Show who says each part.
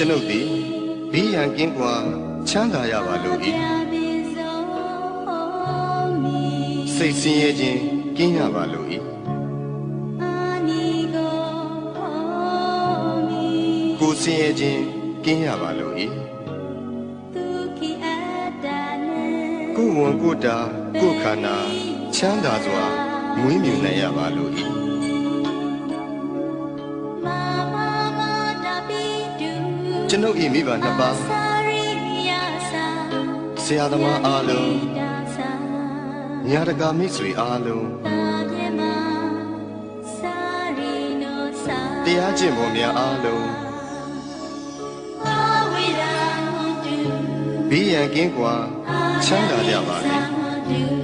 Speaker 1: ကျွန်ုပ်သည်ဘေးရန်ကင်းကွာချမ်းသာရပါလို့၏စိတ်ဆင်းရဲခြင်းကင်းရပါလို့၏ကိုယ်ဆင်းရဲခြင်းကင်းရပါလို့၏ကိုယ်ဝန်ကိုယ်တာကိုယ်ခန္ဓာချမ်းသာစွာမွေးမြူနိုင်ရပါလို့၏ကျွန်ုပ်၏မိဘနှစ်ပါးဆရာသမားအားလုံးညာတကာမိတ်ဆွေအားလုံးတရားကျင့်ပေါ်များအားလုံးဘေးရန်ကင်းကွာချမ်းသာကြပါစေ